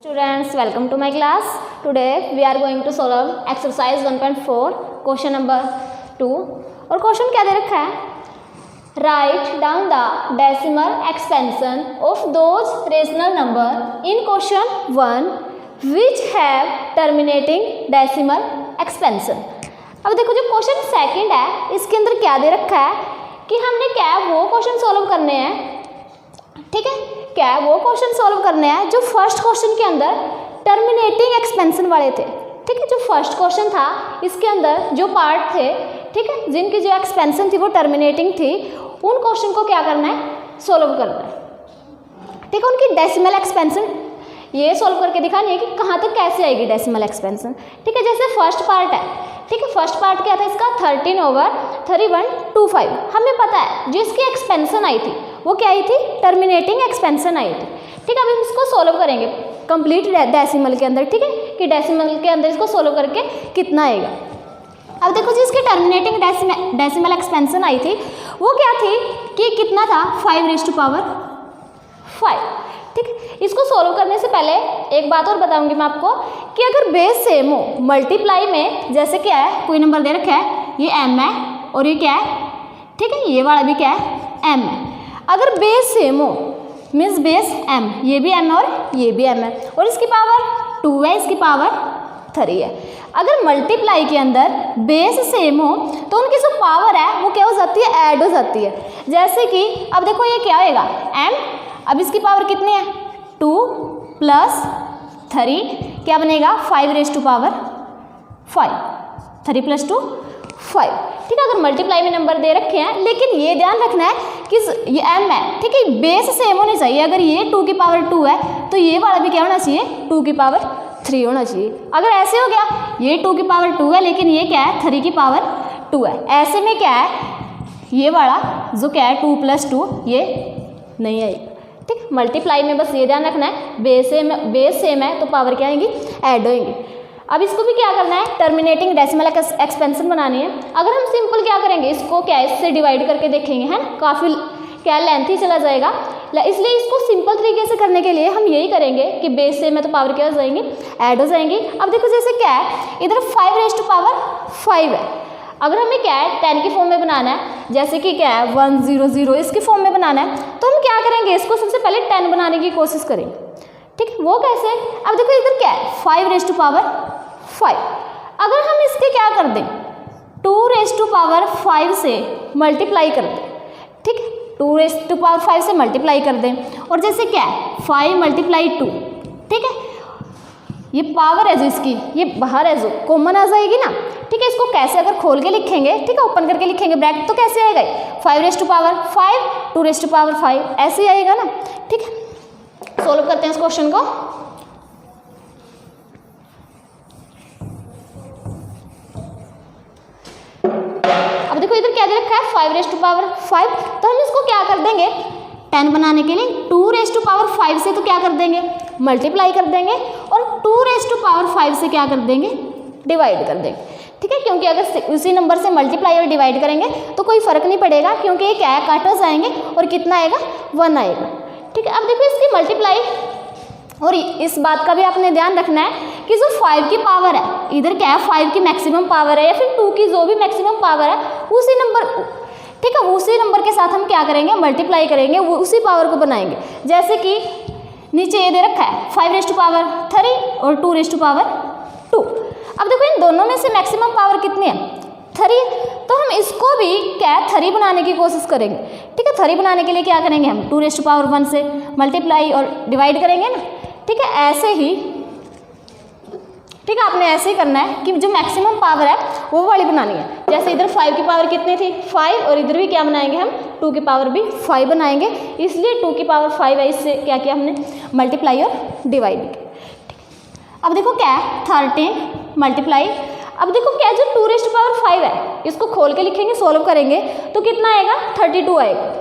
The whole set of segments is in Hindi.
Students, welcome to my class. Today we are going to solve exercise 1.4 question number 2 और क्वेश्चन क्या दे रखा है, write down the decimal expansion of those rational number in question 1 which have terminating decimal expansion. अब देखो जो क्वेश्चन सेकंड है इसके अंदर क्या दे रखा है कि हमने क्या है वो क्वेश्चन सॉल्व करने हैं, ठीक है, क्या है वो क्वेश्चन सॉल्व करने हैं जो फर्स्ट क्वेश्चन के अंदर टर्मिनेटिंग एक्सपेंशन वाले थे, ठीक है। जो फर्स्ट क्वेश्चन था इसके अंदर जो पार्ट थे, ठीक है, जिनकी जो एक्सपेंशन थी वो टर्मिनेटिंग थी, उन क्वेश्चन को क्या करना है, सॉल्व करना है, ठीक है। उनकी डेसिमल एक्सपेंशन ये सॉल्व करके दिखानी है कि कहाँ तक कैसे आएगी डेसिमल एक्सपेंशन, ठीक है। जैसे फर्स्ट पार्ट है, ठीक है, फर्स्ट पार्ट क्या था इसका 13/3125, हमें पता है जो इसकी एक्सपेंशन आई थी वो क्या आई थी, टर्मिनेटिंग एक्सपेंशन आई थी, ठीक है। अब हम इसको सॉल्व करेंगे कंप्लीट डेसिमल के अंदर, ठीक है, कि डेसिमल के अंदर इसको सॉल्व करके कितना आएगा। अब देखो जी इसकी टर्मिनेटिंग डेसिमल एक्सपेंशन आई थी वो क्या थी कि कितना था 5⁵, ठीक है। इसको सॉल्व करने से पहले एक बात और बताऊंगी मैं आपको कि अगर बेस सेम हो मल्टीप्लाई में, जैसे क्या है कोई नंबर दे रखा है ये m है और ये क्या है, ठीक है, ये वाला भी क्या है m है। अगर बेस सेम हो मीन्स बेस m, ये भी m है और ये भी m है और इसकी पावर 2 है, इसकी पावर 3 है। अगर मल्टीप्लाई के अंदर बेस सेम हो तो उनकी जो पावर है वो क्या हो जाती है, ऐड हो जाती है। जैसे कि अब देखो ये क्या होएगा m, अब इसकी पावर कितनी है 2 + 3 क्या बनेगा 5⁵, 3 + 2 5, ठीक है। अगर मल्टीप्लाई में नंबर दे रखे हैं लेकिन ये ध्यान रखना है कि ये m है, ठीक है, बेस सेम होने चाहिए। अगर ये 2 की पावर 2 है तो ये वाला भी क्या होना चाहिए 2 की पावर 3 होना चाहिए। अगर ऐसे हो गया ये 2 की पावर 2 है लेकिन ये क्या है 3 की पावर 2 है, ऐसे में क्या है ये वाला जो क्या है 2 + 2 ये नहीं आएगी, ठीक। मल्टीप्लाई में बस ये ध्यान रखना है बेस सेम है तो पावर क्या आएंगी, ऐड होएंगी। अब इसको भी क्या करना है, टर्मिनेटिंग डेसिमल एक्सपेंशन बनानी है। अगर हम सिंपल क्या करेंगे इसको क्या है इससे डिवाइड करके देखेंगे, है ना, काफ़ी क्या लेंथी चला जाएगा, इसलिए इसको सिंपल तरीके से करने के लिए हम यही करेंगे कि बेस सेम है तो पावर क्या हो जाएंगी, ऐड हो जाएंगी। अब देखो जैसे क्या है इधर 5⁵ है, अगर हमें क्या है 10 की फॉर्म में बनाना है, जैसे कि क्या है 100 इसकी फॉर्म में बनाना है, तो हम क्या करेंगे इसको सबसे पहले 10 बनाने की कोशिश करेंगे, ठीक, वो कैसे। अब देखो इधर क्या है 5⁵, अगर हम इसके क्या कर दें 2⁵ से मल्टीप्लाई कर दें, ठीक है, 2⁵ से मल्टीप्लाई कर दें और जैसे क्या है 5 × 2, ठीक है, ये पावर है जो इसकी ये बाहर है जो कॉमन आ जाएगी ना, ठीक है। इसको कैसे अगर खोल के लिखेंगे, ठीक है, ओपन करके लिखेंगे ब्रैकेट तो कैसे आएगा 5⁵, 2⁵, ऐसे ही आएगा ना, ठीक है। सॉल्व करते हैं इस क्वेश्चन को। अब देखो इधर क्या दे रखा है 5⁵, तो हम इसको क्या कर देंगे 10 बनाने के लिए 2⁵ से तो क्या कर देंगे मल्टीप्लाई कर देंगे और 2⁵ से क्या कर देंगे डिवाइड कर देंगे, ठीक है। क्योंकि अगर उसी नंबर से मल्टीप्लाई और डिवाइड करेंगे तो कोई फर्क नहीं पड़ेगा क्योंकि ये क्या है काट हो जाएंगे और कितना आएगा 1 आएगा, ठीक है। अब देखो इसकी मल्टीप्लाई, और इस बात का भी आपने ध्यान रखना है कि जो 5 की पावर है इधर क्या है 5 की मैक्सिमम पावर है या फिर 2 की जो भी मैक्सिमम पावर है उसी नंबर, ठीक है, उसी नंबर के साथ हम क्या करेंगे मल्टीप्लाई करेंगे, वो उसी पावर को बनाएंगे। जैसे कि नीचे ये दे रखा है 5⁵ और 2⁵ अब देखो इन दोनों में से मैक्सिमम पावर कितनी है 3, तो हम इसको भी क्या 3 बनाने की कोशिश करेंगे, ठीक है। 3 बनाने के लिए क्या करेंगे हम 2⁵1 से मल्टीप्लाई और डिवाइड करेंगे ना, ठीक है, ऐसे ही, ठीक है, आपने ऐसे ही करना है कि जो मैक्सिमम पावर है वो वाली बनानी है। जैसे इधर 5 की पावर कितनी थी 5 और इधर भी क्या बनाएंगे हम 2 की पावर भी 5 बनाएंगे, इसलिए 2 की पावर 5 है, इससे क्या किया हमने मल्टीप्लाई और डिवाइड किया। अब देखो क्या है 13 मल्टीप्लाई, अब देखो क्या जो 2⁵ है इसको खोल के लिखेंगे सॉल्व करेंगे तो कितना आएगा 32 आएगा,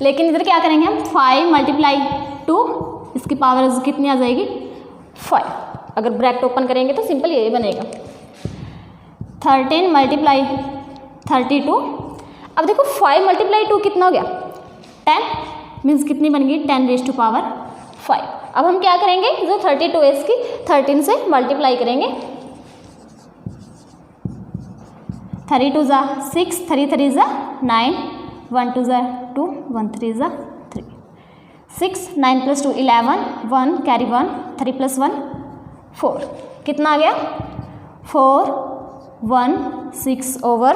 लेकिन इधर क्या करेंगे हम 5 × 2 इसकी पावर कितनी आ जाएगी 5, अगर ब्रैकेट ओपन करेंगे तो सिंपल यही बनेगा 13 × 32। अब देखो 5 × 2 कितना हो गया 10, मीन्स कितनी बन गई 10⁵। अब हम क्या करेंगे, जो 32 है इसकी 13 से मल्टीप्लाई करेंगे। 3 2 ज़ा 6, 3 3 ज़ा 9, 1 2 ज़ा 2, 1 3 ज़ा 3, 6 9 + 2 11, 1 कैरी 1, 3 + 1 4, कितना आ गया 4 1 6 ओवर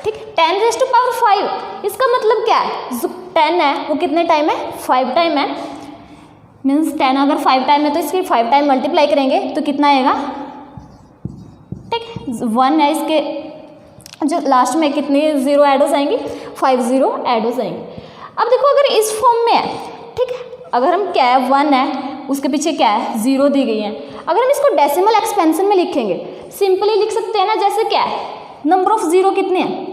ठीक 10⁵। इसका मतलब क्या है, जो 10 है वो कितने टाइम है 5 टाइम है। मीन्स 10 अगर 5 टाइम है तो इसकी 5 टाइम मल्टीप्लाई करेंगे तो कितना आएगा, ठीक 1 है, इसके जो लास्ट में कितनी 0 ऐड हो जाएंगी, 5 0 ऐड हो जाएंगे। अब देखो अगर इस फॉर्म में है, ठीक अगर हम क्या है 1 है उसके पीछे क्या है 0 दी गई है, अगर हम इसको डेसिमल एक्सपेंशन में लिखेंगे सिंपली लिख सकते हैं ना, जैसे क्या है नंबर ऑफ 0 कितने हैं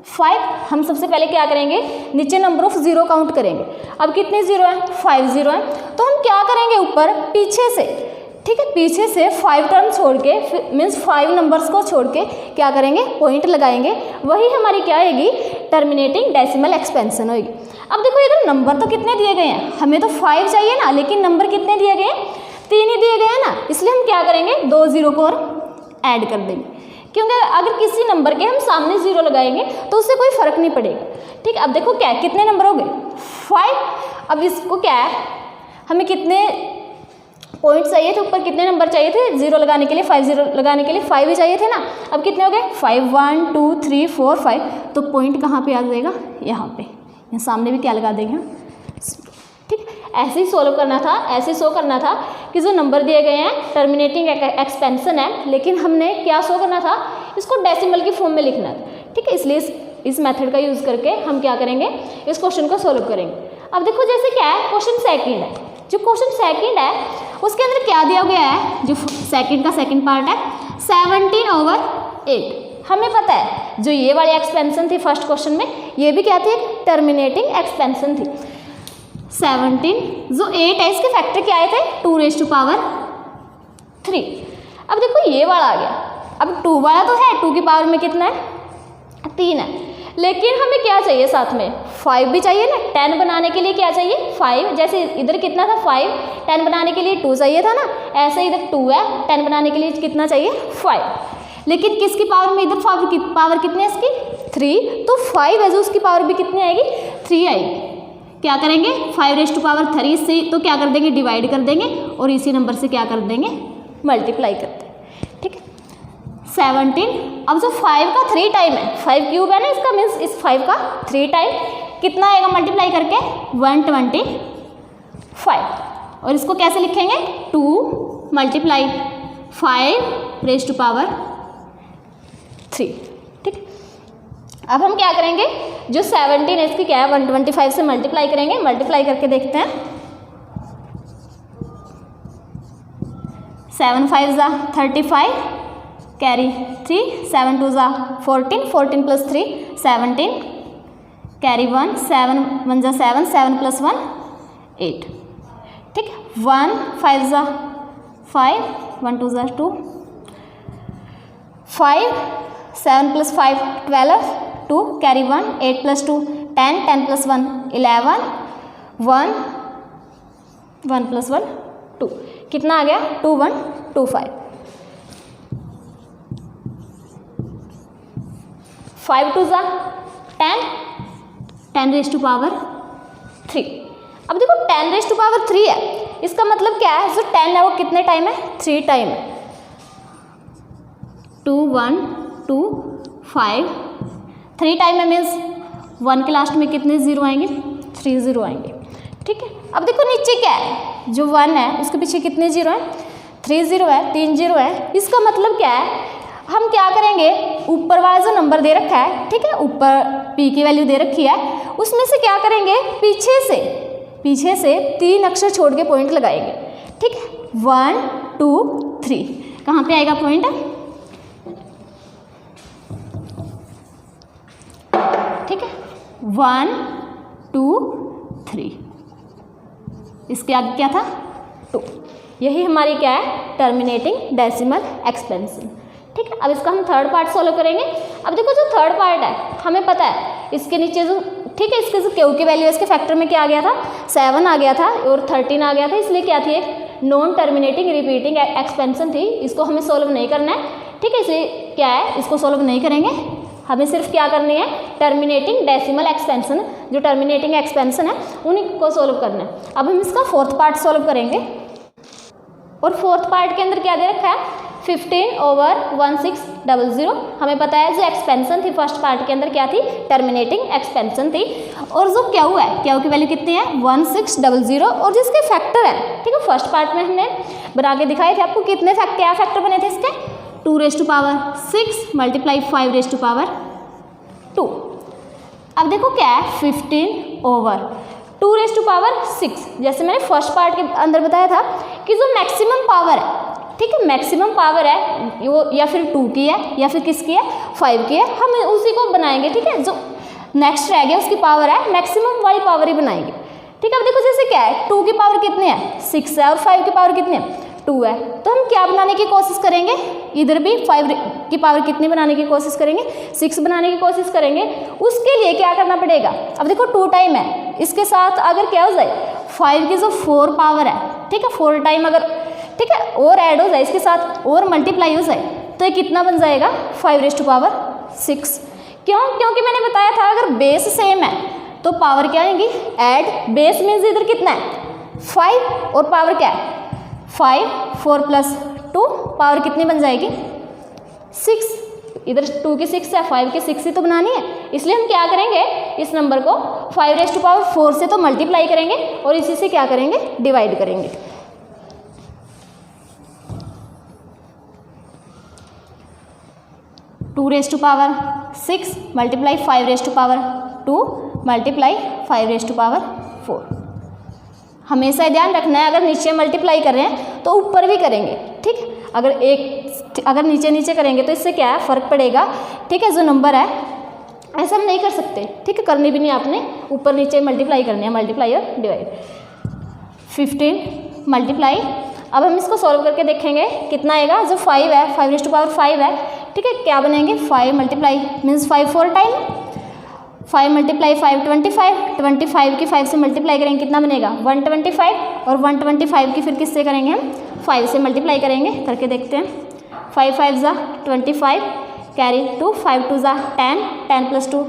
5। हम सबसे पहले क्या करेंगे, नीचे नंबर ऑफ 0 काउंट करेंगे। अब कितने 0 हैं 5 0 हैं, तो हम क्या करेंगे ऊपर पीछे से, ठीक है पीछे से 5 टर्म छोड़ के मीन्स 5 नंबर्स को छोड़ के क्या करेंगे पॉइंट लगाएंगे, वही हमारी क्या आएगी टर्मिनेटिंग डेसिमल एक्सपेंशन होगी। अब देखो इधर नंबर तो कितने दिए गए हैं, हमें तो 5 चाहिए ना, लेकिन नंबर कितने दिए गए हैं 3 ही दिए गए हैं ना, इसलिए हम क्या करेंगे 2 0 को और ऐड कर देंगे, क्योंकि अगर किसी नंबर के हम सामने 0 लगाएंगे तो उससे कोई फर्क नहीं पड़ेगा। ठीक अब देखो क्या है, कितने नंबर हो गए 5। अब इसको क्या है हमें कितने पॉइंट चाहिए थे, ऊपर कितने नंबर चाहिए थे 0 लगाने के लिए, 5 0 लगाने के लिए 5 ही चाहिए थे ना। अब कितने हो गए 5 1 2 3 4 5, तो पॉइंट कहाँ पे आ जाएगा यहाँ पे, यहाँ सामने भी क्या लगा देंगे। ठीक ऐसे ही सोल्व करना था, ऐसे शो करना था कि जो नंबर दिए गए हैं टर्मिनेटिंग एक्सपेंशन है, लेकिन हमने क्या शो करना था इसको डेसिमल की फॉर्म में लिखना था। ठीक है इसलिए इस मेथड का यूज़ करके हम क्या करेंगे इस क्वेश्चन को सोल्व करेंगे। अब देखो जैसे क्या है क्वेश्चन सेकंड है, जो क्वेश्चन सेकंड है उसके अंदर क्या दिया गया है, जो सेकंड का सेकंड पार्ट है 17/8। हमें पता है जो ये वाली एक्सपेंशन थी फर्स्ट क्वेश्चन में, ये भी क्या थी टर्मिनेटिंग एक्सपेंशन थी। 17 जो 8 है इसके फैक्टर क्या आए थे 2⁵। अब देखो ये वाला आ गया, अब 2 वाला तो है 2 की पावर में कितना है 3 है, लेकिन हमें क्या चाहिए साथ में 5 भी चाहिए ना। 10 बनाने के लिए क्या चाहिए 5, जैसे इधर कितना था 5, 10 बनाने के लिए 2 चाहिए था ना, ऐसे इधर 2 है 10 बनाने के लिए कितना चाहिए 5। लेकिन किसकी पावर में इधर पावर कितनी है इसकी 3, तो 5 है जो उसकी पावर भी कितनी आएगी 3 आएगी। क्या करेंगे 5⁵ से तो क्या कर देंगे डिवाइड कर देंगे और इसी नंबर से क्या कर देंगे मल्टीप्लाई कर देंगे। ठीक है 17, अब जो 5 का 3 टाइम है 5 क्यूब है ना इसका, मीन्स इस 5 का 3 टाइम कितना आएगा मल्टीप्लाई करके 125। और इसको कैसे लिखेंगे 2 × 5⁵। ठीक अब हम क्या करेंगे जो 17 है इसकी क्या है 125 से मल्टीप्लाई करेंगे, मल्टीप्लाई करके देखते हैं। 7 5 ज़ा 35 कैरी 3, 7 2 ज़ा 14, 14 + 3 17 कैरी 1, 7 1 ज़ा 7, 7 + 1 8। ठीक 1 5 ज़ा 5, 1 2 ज़ा 2, 5 7 + 5 12, 2 कैरी 1, 8 + 2 10, 10 + 1 11, 1 1 + 1 2, कितना आ गया 2 1 2 5। 5 2 ज़ा 10, 10⁵। अब देखो 10⁵ है, इसका मतलब क्या है जो 10 है वो कितने टाइम है 3 टाइम है। 2 1 2 5 3 टाइम है, मीन्स 1 के लास्ट में कितने 0 आएंगे 3 0 आएंगे। ठीक है अब देखो नीचे क्या है जो 1 है उसके पीछे कितने 0 हैं 3 0 है 3 0 है। इसका मतलब क्या है हम क्या करेंगे ऊपर वाला जो नंबर दे रखा है, ठीक है ऊपर p की वैल्यू दे रखी है, उसमें से क्या करेंगे पीछे से 3 अक्षर छोड़ के पॉइंट लगाएंगे। ठीक है 1 2 3, कहाँ पे आएगा पॉइंट ठीक है 1 2 3, इसके आगे क्या था 2। यही हमारी क्या है टर्मिनेटिंग डेसिमल एक्सपेंशन। ठीक है। अब इसका हम थर्ड पार्ट सॉल्व करेंगे। अब देखो जो थर्ड पार्ट है हमें पता है इसके नीचे जो, ठीक है, इसके जो क्यू की वैल्यू इसके फैक्टर में क्या आ गया था, 7 आ गया था और 13 आ गया था, इसलिए क्या थी, एक नॉन टर्मिनेटिंग रिपीटिंग एक्सपेंशन थी। इसको हमें सॉल्व नहीं करना है, ठीक है, इसे क्या है, इसको सॉल्व नहीं करेंगे, हमें सिर्फ क्या करनी है, टर्मिनेटिंग डेसिमल एक्सपेंशन, जो टर्मिनेटिंग एक्सपेंशन है उन्हीं को सॉल्व करना है। अब हम इसका फोर्थ पार्ट सॉल्व करेंगे और फोर्थ पार्ट के अंदर क्या दे रखा है, 15/1600। हमें पता है जो एक्सपेंशन थी फर्स्ट पार्ट के अंदर क्या थी, टर्मिनेटिंग एक्सपेंशन थी, और जो क्यू है, क्यू की वैल्यू कितनी है, 1600, और जिसके फैक्टर है, ठीक है, फर्स्ट पार्ट में हमने बना के दिखाए थे आपको कितने क्या फैक्टर बने थे इसके, 2⁶ × 6 × 5⁶ × 2। अब देखो क्या है, 15/2⁶, जैसे मैंने फर्स्ट पार्ट के अंदर बताया था कि जो मैक्सिमम पावर है, ठीक है, मैक्सिमम पावर है वो या फिर 2 की है या फिर किसकी है, 5 की है, हम उसी को बनाएंगे, ठीक है, जो नेक्स्ट रह गया उसकी पावर है मैक्सिमम वाली पावर ही बनाएंगे, ठीक है। अब देखो जैसे क्या है, 2 की पावर कितनी है, 6 है, और 5 की पावर कितनी है, 2 है, तो हम क्या बनाने की कोशिश करेंगे, इधर भी 5 की पावर कितनी बनाने की कोशिश करेंगे, 6 बनाने की कोशिश करेंगे। उसके लिए क्या करना पड़ेगा, अब देखो 2 टाइम है, इसके साथ अगर क्या हो जाए, 5 की जो 4 पावर है, ठीक है, 4 टाइम अगर, ठीक है, और ऐड हो जाए इसके साथ और मल्टीप्लाई हो जाए तो ये कितना बन जाएगा, 5⁶। क्यों, क्योंकि मैंने बताया था अगर बेस सेम है तो पावर क्या आएंगी, ऐड, बेस मीन्स इधर कितना है, 5, और पावर क्या है, 5, 4 + 2, पावर कितनी बन जाएगी, 6। इधर 2 की 6 है, 5 की 6 ही तो बनानी है, इसलिए हम क्या करेंगे, इस नंबर को 5⁴ से तो मल्टीप्लाई करेंगे और इसी से क्या करेंगे, डिवाइड करेंगे। 2⁶ × 6 × 5⁵ × 2 × 5⁴ हमेशा ध्यान रखना है, अगर नीचे मल्टीप्लाई कर रहे हैं तो ऊपर भी करेंगे, ठीक है, अगर नीचे नीचे करेंगे तो इससे क्या है, फ़र्क पड़ेगा, ठीक है, जो नंबर है ऐसा हम नहीं कर सकते, ठीक है, करनी भी नहीं, आपने ऊपर नीचे मल्टीप्लाई करनी है, मल्टीप्लाई और डिवाइड। 15 मल्टीप्लाई, अब हम इसको सॉल्व करके देखेंगे कितना आएगा, जो 5 है, 5⁵ है, ठीक है, क्या बनेंगे, 5 मल्टीप्लाई मीन्स 5 4 टाइम, 5 × 5 25 की 5 से मल्टीप्लाई करेंगे कितना बनेगा, 125, और 125 की फिर किससे करेंगे हम, 5 से मल्टीप्लाई करेंगे, करके देखते हैं। 5 5 = 25, कैरी 2, 5 2 = 10, 10 + 2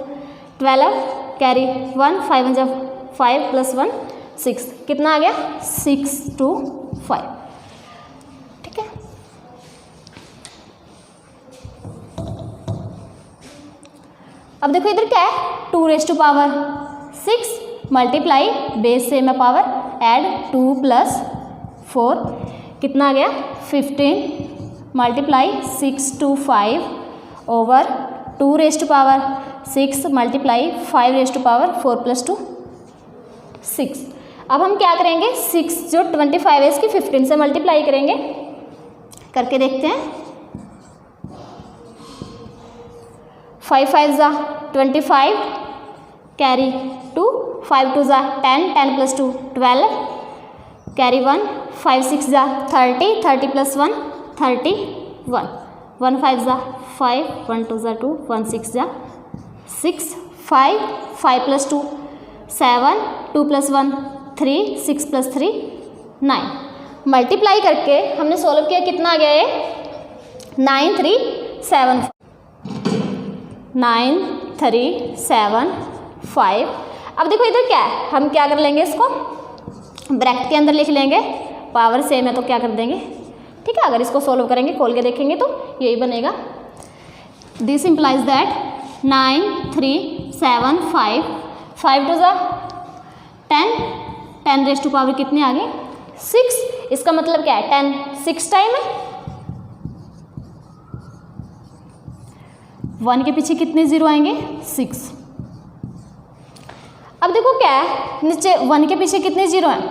12, कैरी 1, 5 × 5 + 1 6, कितना आ गया, 625, ठीक है। अब देखो इधर क्या है, 2⁶ मल्टीप्लाई, बेस सेम है पावर, ऐड 2 + 4, कितना आ गया, 15 मल्टीप्लाई 625 ओवर 2⁶ मल्टीप्लाई 5⁴ + 2 6। अब हम क्या करेंगे, 6 जो 25 है इसकी 15 से मल्टीप्लाई करेंगे, करके देखते हैं। 5 5 = 25, कैरी 2, 5 2 = 10, 10 + 2 12, कैरी 1, 5 6 = 30, 30 + 1 31, 1 5 = 5, 1 2 = 2, 1 6 = 6, 5 5 + 2 7, 2 + 1 3, 6 + 3 9, मल्टीप्लाई करके हमने सोल्व किया, कितना आ गया ये, 9375। अब देखो इधर क्या है, हम क्या कर लेंगे, इसको ब्रैकेट के अंदर लिख लेंगे, पावर सेम है तो क्या कर देंगे, ठीक है, अगर इसको सोल्व करेंगे, खोल के देखेंगे तो यही बनेगा। दिस इम्प्लाइज दैट 9375, 5 2 = 10, 10⁻⁴ कितनी आ गई, 6, इसका मतलब क्या है, 10 6 टाइम है, 1 के पीछे कितने 0 आएंगे, 6। अब देखो क्या है, नीचे 1 के पीछे कितने 0 हैं,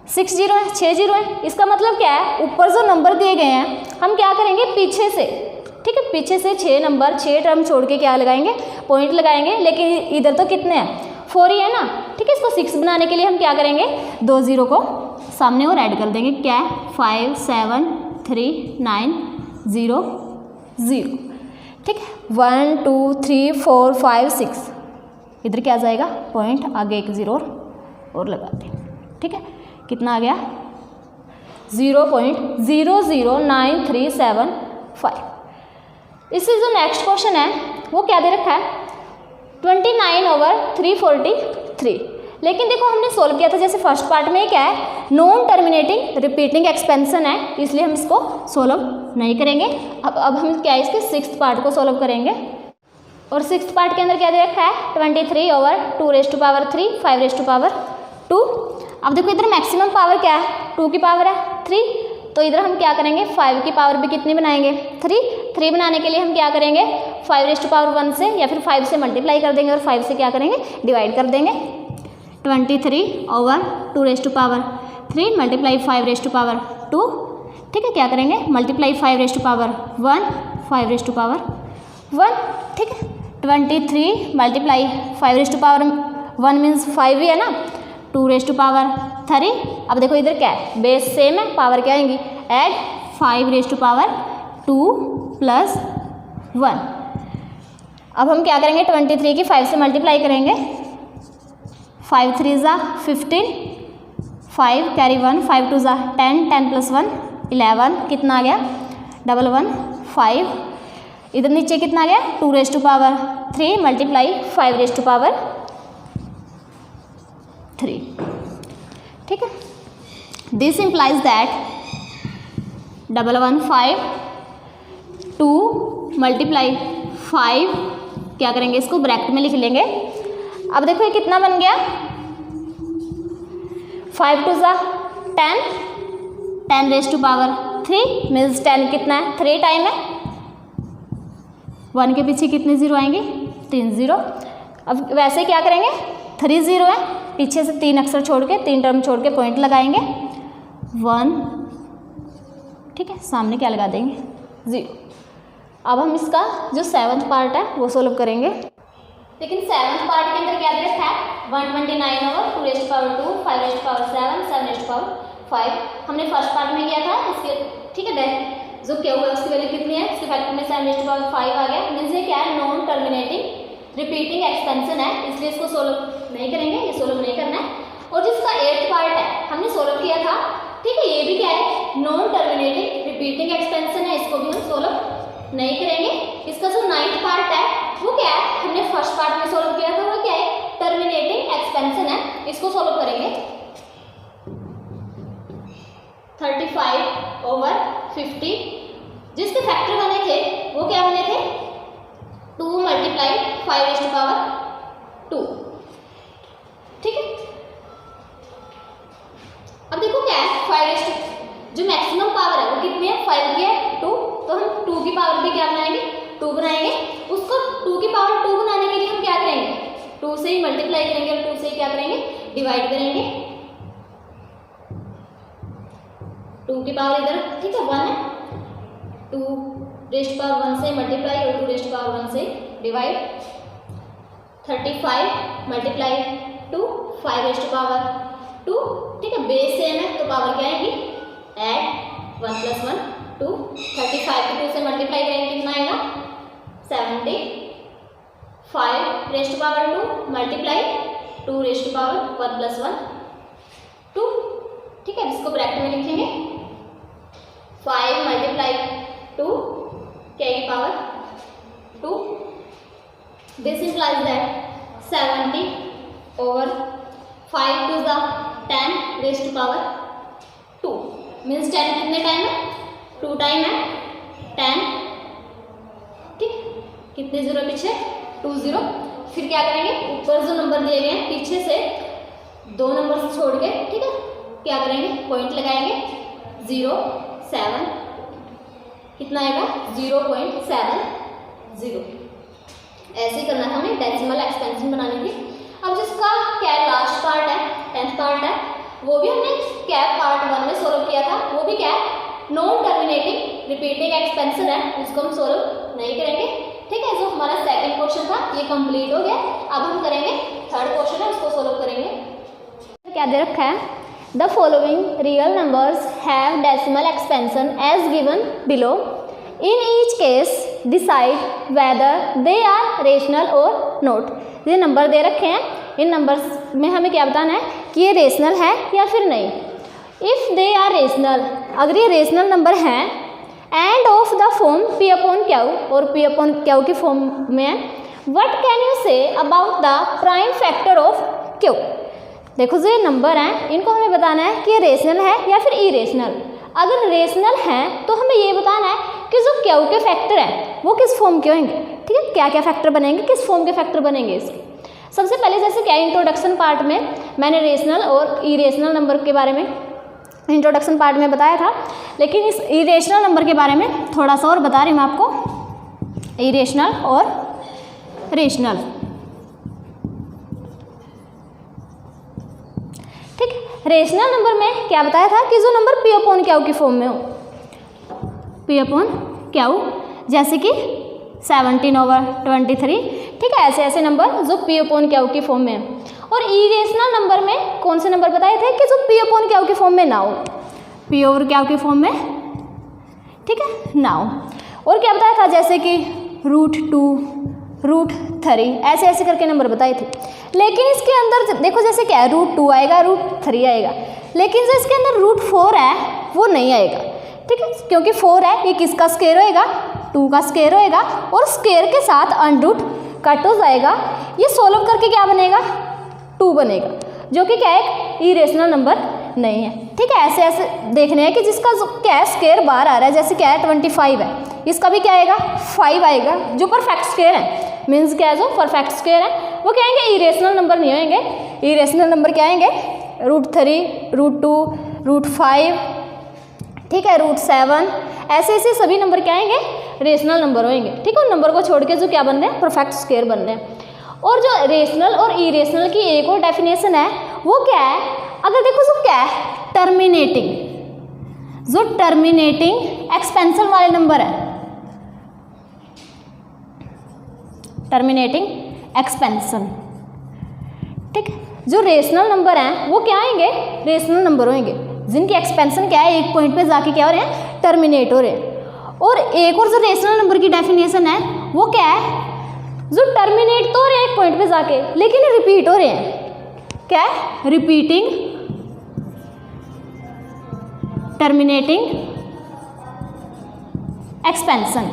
6 0 है, 6 0 है, इसका मतलब क्या है, ऊपर जो नंबर दिए गए हैं हम क्या करेंगे, पीछे से, ठीक है, पीछे से 6 नंबर 6 टर्म छोड़ के क्या लगाएंगे, पॉइंट लगाएंगे, लेकिन इधर तो कितने हैं, 4 ही है ना, ठीक है, इसको 6 बनाने के लिए हम क्या करेंगे, 2 0 को सामने और ऐड कर देंगे, क्या है, 5 7 3 9 0 0, ठीक है। 1 2 3 4 5 6, इधर क्या आ जाएगा पॉइंट, आगे एक 0 और लगाते हैं, ठीक है। कितना आ गया 0.009375। इससे जो नेक्स्ट क्वेश्चन है वो क्या दे रखा है 29/343। लेकिन देखो हमने सोल्व किया था जैसे फर्स्ट पार्ट में क्या है नॉन टर्मिनेटिंग रिपीटिंग एक्सपेंशन है, इसलिए हम इसको सोल्व नहीं करेंगे। अब हम क्या है इसके सिक्स्थ पार्ट को सोल्व करेंगे। और सिक्स्थ पार्ट के अंदर क्या दे रखा है 23/2⁵ 5⁵2। अब देखो इधर मैक्सिमम पावर क्या है 2 की पावर है 3, तो इधर हम क्या करेंगे 5 की पावर भी कितनी बनाएंगे 3 बनाने के लिए हम क्या करेंगे 5⁻1 से या फिर 5 से मल्टीप्लाई कर देंगे और 5 से क्या करेंगे डिवाइड कर देंगे। 23/2⁵3 मल्टीप्लाई 5⁻2, ठीक है। क्या करेंगे मल्टीप्लाई 5⁻1 5⁻1, ठीक है। 23 मल्टीप्लाई 5⁻1 मीन्स 5 ही है ना, 2⁻3। अब देखो इधर क्या है बेस सेम है, पावर क्या आएंगी ऐड 5⁻2 + 1। अब हम क्या करेंगे 23 की 5 से मल्टीप्लाई करेंगे, 5 3 ज़ा 15, 5 कैरी 1, 5 2 ज़ा 10, 10 + 1 11, कितना आ गया 11 5। इधर नीचे कितना आ गया 2⁻3 मल्टीप्लाई 5⁻3, ठीक है। दिस इम्प्लाइज दैट 11 5 2 मल्टीप्लाई 5, क्या करेंगे इसको ब्रैकेट में लिख लेंगे। अब देखो ये कितना बन गया 5 2 ज़ा 10, 10⁻3 मीन्स 10 कितना है 3 टाइम है, 1 के पीछे कितने 0 आएंगे 3 0। अब वैसे क्या करेंगे 3 0 है, पीछे से 3 अक्षर छोड़ के 3 टर्म छोड़ के पॉइंट लगाएंगे 1, ठीक है। सामने क्या लगा देंगे 0। अब हम इसका जो 7th पार्ट है वो सोल्व करेंगे। लेकिन 7th पार्ट के अंदर क्या दे रखा है 129/2⁵2 5⁻7 7⁻5। हमने फर्स्ट पार्ट में किया था इसके, ठीक है। जो क्या हुआ उसकी वैल्यू कितनी है, इसके फैक्टर में 7⁻5 आ गया। मीन्स ये क्या है नॉन टर्मिनेटिंग रिपीटिंग एक्सपेंशन है, इसलिए इसको सोल्व नहीं करेंगे, ये सोल्व नहीं करना है। और जिसका 8th पार्ट है हमने सोल्व किया था, ठीक है। ये भी क्या है नॉन टर्मिनेटिंग रिपीटिंग एक्सपेंशन है, इसको भी हम सोल्व नहीं करेंगे। इसका जो 9th पार्ट है वो क्या है हमने फर्स्ट पार्ट में सोल्व किया था, वो क्या है टर्मिनेटिंग एक्सपेंशन है, इसको सोल्व करेंगे। 35/50 जिसके फैक्टर बने थे वो क्या बने थे 2 मल्टीप्लाई 5⁻2, ठीक है। अब देखो क्या है 5 जो मैक्सिमम पावर है वो कितनी है 5 की है 2, तो हम 2 की पावर भी क्या बनाएंगे 2 बनाएंगे। उसको 2 की पावर 2 बनाने के लिए हम क्या करेंगे 2 से ही मल्टीप्लाई करेंगे और 2 से ही क्या करेंगे डिवाइड करेंगे। 2 की पावर इधर, ठीक है 1 है, 2⁻1 से मल्टीप्लाई और 2⁻1 से डिवाइड। 35 मल्टीप्लाई 2 5⁻2, ठीक है। बेस सेम है तो पावर क्या आएगी ऐड 1 + 1 2। 35 को 2 से मल्टीप्लाई करेंगे कितना आएगा 70। 5⁻2 मल्टीप्लाई 2⁻1 + 1 2, ठीक है। इसको ब्रैकेट में लिखेंगे 5 मल्टीप्लाई 2 क्या की पावर 2। दिस इम्प्लाइज दैट 70/5 2 ज़ा 10⁻2 मीन्स 10 कितने टाइम है 2 टाइम है 10, ठीक। कितने 0 पीछे 2 0। फिर क्या करेंगे ऊपर जो नंबर दिए गए हैं पीछे से 2 नंबर से छोड़ के, ठीक है, क्या करेंगे पॉइंट लगाएंगे 0 7, कितना आएगा 0.70। ऐसे ही करना है हमें, डेसिमल एक्सपेंशन बनानी थी। अब जिसका क्या लास्ट पार्ट है 10th पार्ट है वो भी हमने क्या पार्ट 1 में सोल्व किया था, वो भी क्या है नॉन टर्मिनेटिंग रिपीटिंग एक्सपेंशन है, उसको हम सोल्व नहीं करेंगे, ठीक है। जो हमारा सेकंड क्वेश्चन था ये कंप्लीट हो गया। अब हम करेंगे थर्ड क्वेश्चन है उसको सोल्व करेंगे। क्या दे रखा है the following real numbers have decimal expansion as given below. In each case decide whether they are rational or not. ये नंबर दे रखे हैं, इन नंबर्स में हमें क्या बताना है कि ये रेशनल है या फिर नहीं। इफ़ दे आर रेशनल, अगर ये रेशनल नंबर हैं end of the form P upon Q, और पी अपॉन क्यू की फॉर्म में है, what can you say about the prime factor of Q. देखो जो ये नंबर हैं इनको हमें बताना है कि ये रेशनल है या फिर इरेशनल। अगर रेशनल हैं तो हमें ये बताना है कि जो क्यू के फैक्टर हैं वो किस फॉर्म के होंगे, ठीक है, क्या क्या फैक्टर बनेंगे, किस फॉर्म के फैक्टर बनेंगे इसके। सबसे पहले जैसे क्या इंट्रोडक्शन पार्ट में मैंने रेशनल और इरेशनल नंबर के बारे में इंट्रोडक्शन पार्ट में बताया था, लेकिन इस इरेशनल नंबर के बारे में थोड़ा सा और बता रही हूँ मैं आपको, इरेशनल और रेशनल। ठीक, रेशनल नंबर में क्या बताया था कि जो नंबर पी अपॉन क्यू की फॉर्म में हो, पी अपॉन क्यू, जैसे कि 17/23, ठीक है, ऐसे ऐसे नंबर जो पी अपॉन क्यू की फॉर्म में है। और इरेशनल नंबर में कौन से नंबर बताए थे कि जो पी अपॉन क्यू की फॉर्म में ना हो, पी ओवर क्यू की फॉर्म में, ठीक है, ना हो। और क्या बताया था जैसे कि √2, √3, ऐसे ऐसे करके नंबर बताए थे। लेकिन इसके अंदर देखो जैसे क्या है, √2 आएगा, √3 आएगा, लेकिन जो इसके अंदर √4 है वो नहीं आएगा, ठीक है, क्योंकि 4 है, ये किसका स्क्वायर होएगा, 2 का स्क्वायर होएगा, और स्क्वायर के साथ अंडरूट कट हो जाएगा। ये सोल्व करके क्या बनेगा, 2 बनेगा, जो कि क्या है, इरेशनल नंबर नहीं है। ठीक है, ऐसे ऐसे देखने हैं कि जिसका क्या है स्क्वायर बाहर आ रहा है, जैसे क्या है 25 है, इसका भी क्या आएगा 5 आएगा, जो परफेक्ट स्क्वायर है, मीन्स क्या है जो परफेक्ट स्क्वायर है वो क्या आएंगे, इरेशनल नंबर नहीं होंगे। इरेशनल नंबर क्या आएंगे, √3, √2, √5, ठीक है, √7, ऐसे ऐसे सभी नंबर क्या आएंगे, रेशनल नंबर होंगे। ठीक है, उन नंबर को छोड़ के जो क्या बन रहे हैं, परफेक्ट स्क्वायर बन रहे हैं। और जो रेशनल और इरेशनल की एक और डेफिनेशन है वो क्या है, अगर देखो जो क्या है, टर्मिनेटिंग, जो टर्मिनेटिंग एक्सपेंशन वाले नंबर है, टर्मिनेटिंग एक्सपेंशन, ठीक है, जो रेशनल नंबर हैं वो क्या आएंगे, रेशनल नंबर होंगे, जिनकी एक्सपेंशन क्या है, एक पॉइंट पे जाके क्या हो रहे हैं, टर्मिनेट हो रहे हैं। और एक और जो रेशनल नंबर की डेफिनेशन है वो क्या है, जो टर्मिनेट तो हो रहे हैं एक पॉइंट पे जाके, लेकिन रिपीट हो रहे हैं, क्या है, रिपीटिंग टर्मिनेटिंग एक्सपेंशन।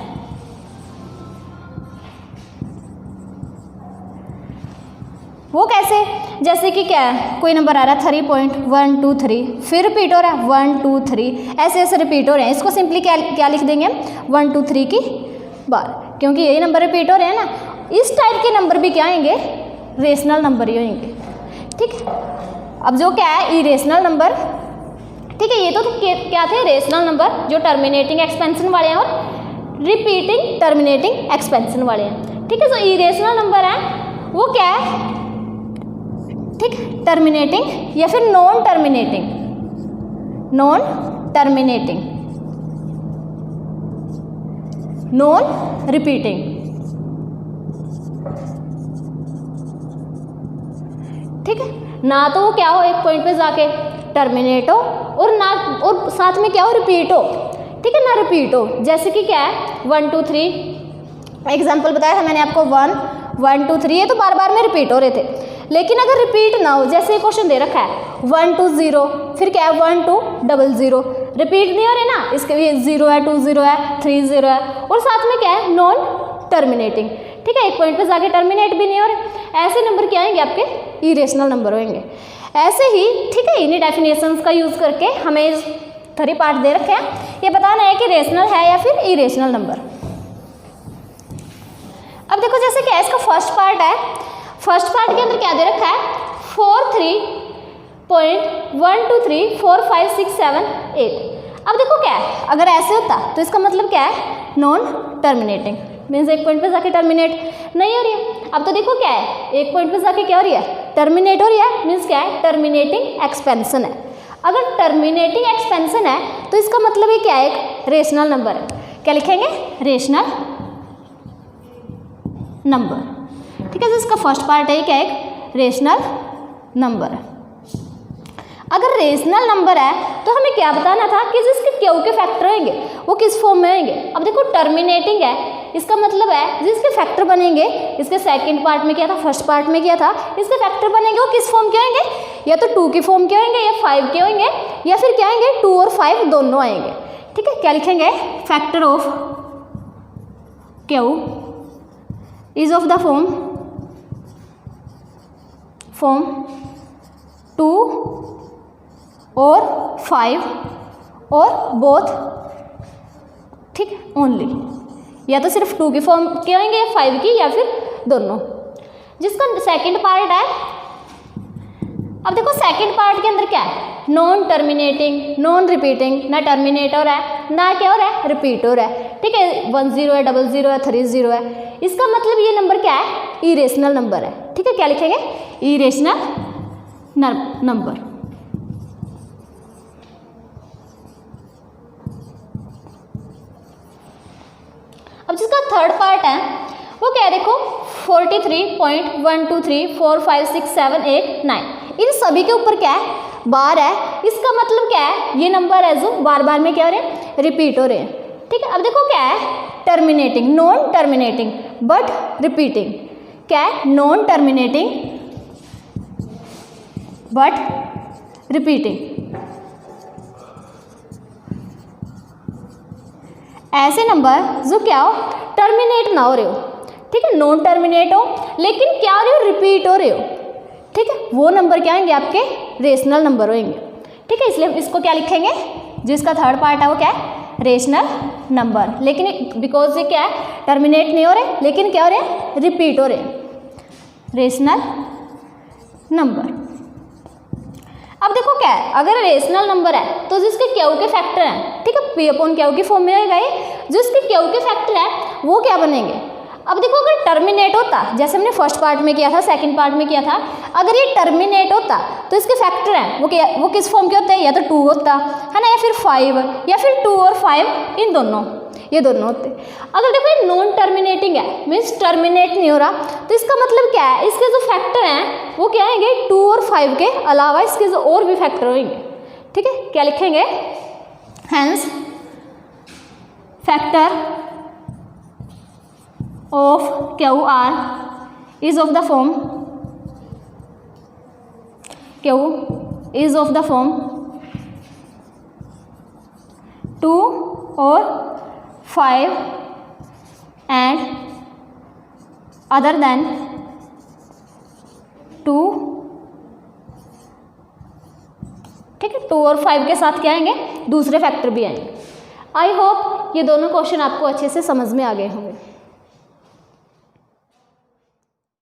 वो कैसे, जैसे कि क्या है, कोई नंबर आ रहा है 3.123, फिर रिपीट हो रहा है 1 2 3, ऐसे ऐसे रिपीट हो रहे हैं। इसको सिंपली क्या लिख देंगे हम, 1 2 3 की बार, क्योंकि यही नंबर रिपीट हो रहे हैं ना। इस टाइप के नंबर भी क्या आएंगे, रेशनल नंबर ही होंगे। ठीक है, अब जो क्या है इरेशनल नंबर, ठीक है, ये तो क्या थे, रेशनल नंबर जो टर्मिनेटिंग एक्सपेंशन वाले हैं और रिपीटिंग टर्मिनेटिंग एक्सपेंशन वाले हैं। ठीक है, जो इरेशनल नंबर है वो क्या है, ठीक, टर्मिनेटिंग या फिर non terminating, non terminating, non repeating. ठीक है, ना तो वो क्या हो, एक पॉइंट पे जाके टर्मिनेट हो, और ना, और साथ में क्या हो, रिपीट हो। ठीक है, ना रिपीट हो, जैसे कि क्या है 1 2 3 एग्जाम्पल बताया था मैंने आपको, 1 1 2 3, ये तो बार बार में रिपीट हो रहे थे। लेकिन अगर रिपीट ना हो, जैसे क्वेश्चन दे रखा है 1 2 0, फिर क्या है 1 2 0 0, रिपीट नहीं हो रहे ना, इसके भी 0 है, 2 0 है, 3 0 है, और साथ में क्या है, नॉन टर्मिनेटिंग। ठीक है, एक पॉइंट पे जाके टर्मिनेट भी नहीं हो रहे, ऐसे नंबर क्या आएंगे, आपके इरेशनल नंबर होंगे। ऐसे ही, ठीक है, इन्हीं डेफिनेशंस का यूज़ करके हमें 3 पार्ट दे रखे हैं, ये बताना है कि रेशनल है या फिर इरेशनल नंबर। अब देखो जैसे क्या है, इसका फर्स्ट पार्ट है, फर्स्ट पार्ट के अंदर क्या दे रखा है, 4 3.1 2 3 4 5 6 7 8। अब देखो क्या है, अगर ऐसे होता तो इसका मतलब क्या है, नॉन टर्मिनेटिंग, मीन्स एक पॉइंट पे जाके टर्मिनेट नहीं हो रही है। अब तो देखो क्या है, एक पॉइंट पे जाके क्या हो रही है, टर्मिनेट हो रही है, मीन्स क्या है, टर्मिनेटिंग एक्सपेंशन है। अगर टर्मिनेटिंग एक्सपेंशन है तो इसका मतलब ये क्या है, एक रेशनल नंबर है। क्या लिखेंगे, रेशनल नंबर। ठीक है, तो इसका फर्स्ट पार्ट है क्या, एक रेशनल नंबर। अगर रेशनल नंबर है तो हमें क्या बताना था कि जिसके क्यू के फैक्टर होंगे वो किस फॉर्म में होंगे। अब देखो टर्मिनेटिंग है, इसका मतलब है जिसके फैक्टर बनेंगे, इसके सेकंड पार्ट में किया था, फर्स्ट पार्ट में किया था, इसके फैक्टर बनेंगे वो किस फॉर्म के होंगे, या तो 2 की फॉर्म के होंगे या 5 के होंगे, या फिर क्या आएंगे 2 और 5 दोनों आएंगे। ठीक है, क्या लिखेंगे, factor of Q is of the form 2 और 5 और बोथ, ठीक ओनली, या तो सिर्फ 2 की फॉर्म के होंगे या 5 की, या फिर दोनों। जिसका सेकंड पार्ट है, अब देखो सेकंड पार्ट के अंदर क्या है, नॉन टर्मिनेटिंग, नॉन रिपीटिंग, ना टर्मिनेट हो रहा है ना क्या हो रहा है, रिपीट हो रहा है। ठीक है, 1 0 है, 0 0 है, 3 0 है, इसका मतलब ये नंबर क्या है, इरेशनल नंबर है। ठीक है, क्या लिखेंगे, इरेशनल नंबर। अब जिसका थर्ड पार्ट है वो क्या है, देखो 43.123456789, इन सभी के ऊपर क्या है, बार है। इसका मतलब क्या है, ये नंबर है जो बार बार में क्या हो रहे हैं, रिपीट हो रहे हैं। ठीक है, अब देखो क्या है, terminating, non terminating but repeating, क्या है, नॉन टर्मिनेटिंग बट रिपीटिंग। ऐसे नंबर जो क्या हो, टर्मिनेट ना हो रहे हो, ठीक है, नॉन टर्मिनेट हो लेकिन क्या हो रहे हो, रिपीट हो रहे हो। ठीक है, वो नंबर क्या होंगे, आपके रेशनल नंबर होंगे। ठीक है, इसलिए इसको क्या लिखेंगे, जिसका थर्ड पार्ट है वो क्या है, रेशनल नंबर, लेकिन बिकॉज ये क्या है, टर्मिनेट नहीं हो रहे लेकिन क्या हो रहे हैं, रिपीट हो रहे हैं, रेशनल नंबर। अब देखो क्या है, अगर रेशनल नंबर है तो जिसके क्यू के फैक्टर हैं, ठीक है, पी अपॉन क्यू की फॉर्म में होगा ये, जिसके क्यू के फैक्टर है वो क्या बनेंगे। अब देखो अगर टर्मिनेट होता, जैसे हमने फर्स्ट पार्ट में किया था, सेकंड पार्ट में किया था, अगर ये टर्मिनेट होता तो इसके फैक्टर हैं वो किस फॉर्म के होते हैं, या तो 2 होता है ना, या फिर 5, या फिर 2 और 5 इन दोनों, ये दोनों होते। अगर देखो ये नॉन टर्मिनेटिंग है, मीन्स टर्मिनेट नहीं हो रहा, तो इसका मतलब क्या है, इसके जो फैक्टर हैं वो क्या आएंगे, 2 और 5 के अलावा इसके जो और भी फैक्टर होंगे। ठीक है, क्या लिखेंगे, hence factor of Q R is of the form, Q is of the form 2 और 5 and other than 2, ठीक है, 2 और 5 के साथ क्या आएंगे, दूसरे फैक्टर भी आएंगे। आई होप ये दोनों क्वेश्चन आपको अच्छे से समझ में आ गए होंगे।